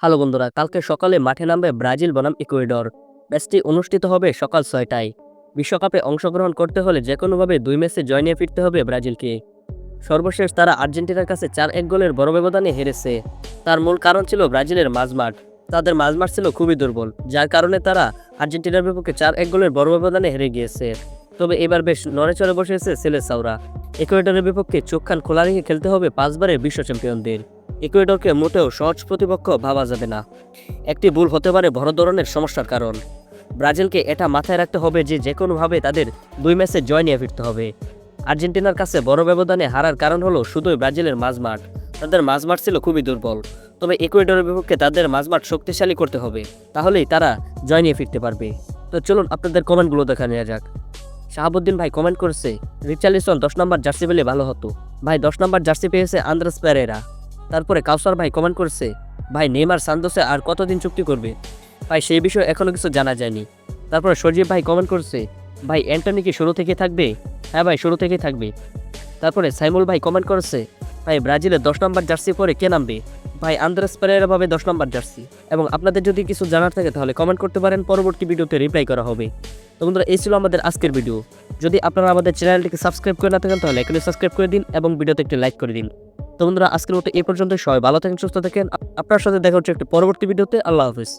Hello বন্ধুরা, কালকে সকালে মাঠে নামবে ব্রাজিল বনাম ইকুয়েডর। ম্যাচটি অনুষ্ঠিত হবে সকাল ৬টায়। বিশ্বকাপে অংশগ্রহণ করতে হলে যেকোনোভাবে ২ ম্যাচে জয় নিয়ে ফিরতে হবে ব্রাজিলকে। সর্বশেষ তারা আর্জেন্টিনার কাছে ৪-১ গোলের বড় ব্যবধানে হেরেছে। তার মূল কারণ ছিল ব্রাজিলের মাঝমাঠ। তাদের মাঝমাঠ ছিল খুবই দুর্বল, যার কারণে তারা আর্জেন্টিনার বিপক্ষে ৪-১ গোলের বড় ব্যবধানে হেরে গিয়েছে। তবে এবার বেশ নড়েচড়ে বসেছে সেলেসাওরা। ইকুয়েডরের বিপক্ষে চোখ কান খোলা রেখে খেলতে হবে ৫ বারের বিশ্ব চ্যাম্পিয়নদের। ইকুয়েডরকে মোটেও সহজ প্রতিপক্ষ ভাবা যাবে না। একটি ভুল হতে পারে বড় ধরনের সমস্যার কারণ। ব্রাজিলকে এটা মাথায় রাখতে হবে যে যেকোনোভাবে তাদের ২ ম্যাচে জয় নিয়ে ফিরতে হবে। আর্জেন্টিনার কাছে বড় ব্যবধানে হারার কারণ হলো শুধুই ব্রাজিলের মাঝমাঠ। তাদের মাঝমাঠ ছিল খুবই দুর্বল। তবে ইকুয়েডরের বিপক্ষে তাদের মাঝমাঠ শক্তিশালী করতে হবে, তাহলেই তারা জয় নিয়ে ফিরতে পারবে। তো চলুন আপনাদের কমেন্টগুলো দেখা নেওয়া যাক। শাহাবুদ্দিন ভাই কমেন্ট করেছে, রিচার্লিসন ১০ নম্বর জার্সি পেলে ভালো হতো। ভাই 10 নম্বর জার্সি পেয়েছে আন্দ্রেস পেরেরা। তারপরে কাউসার ভাই কমেন্ট করেছে, ভাই নেইমার সান্তোসে আর কতদিন চুক্তি করবে? ভাই সেই বিষয়ে এখনও কিছু জানা যায়নি। তারপরে সজীব ভাই কমেন্ট করছে, ভাই অ্যান্টনি কি শুরু থেকে থাকবে? হ্যাঁ ভাই, শুরু থেকেই থাকবে। তারপরে সাইমুল ভাই কমেন্ট করেছে, ভাই ব্রাজিলের 10 নম্বর জার্সি পরে কে নামবে? ভাই আন্দ্রেস পেরেরা পাবে 10 নম্বর জার্সি। এবং আপনাদের যদি কিছু জানার থাকে তাহলে কমেন্ট করতে পারেন, পরবর্তী ভিডিওতে রিপ্লাই করা হবে। তো বন্ধুরা, এই ছিল আমাদের আজকের ভিডিও। যদি আপনারা আমাদের চ্যানেলটিকে সাবস্ক্রাইব করে না থাকেন তাহলে এখনই সাবস্ক্রাইব করে দিন এবং ভিডিওতে একটি লাইক করে দিন। তো বন্ধুরা, আজকের মতো এই পর্যন্ত। সবাই ভালো থাকেন, সুস্থ থাকেন। আপনার সাথে দেখা হচ্ছে একটি পরবর্তী ভিডিওতে। আল্লাহ হাফিজ।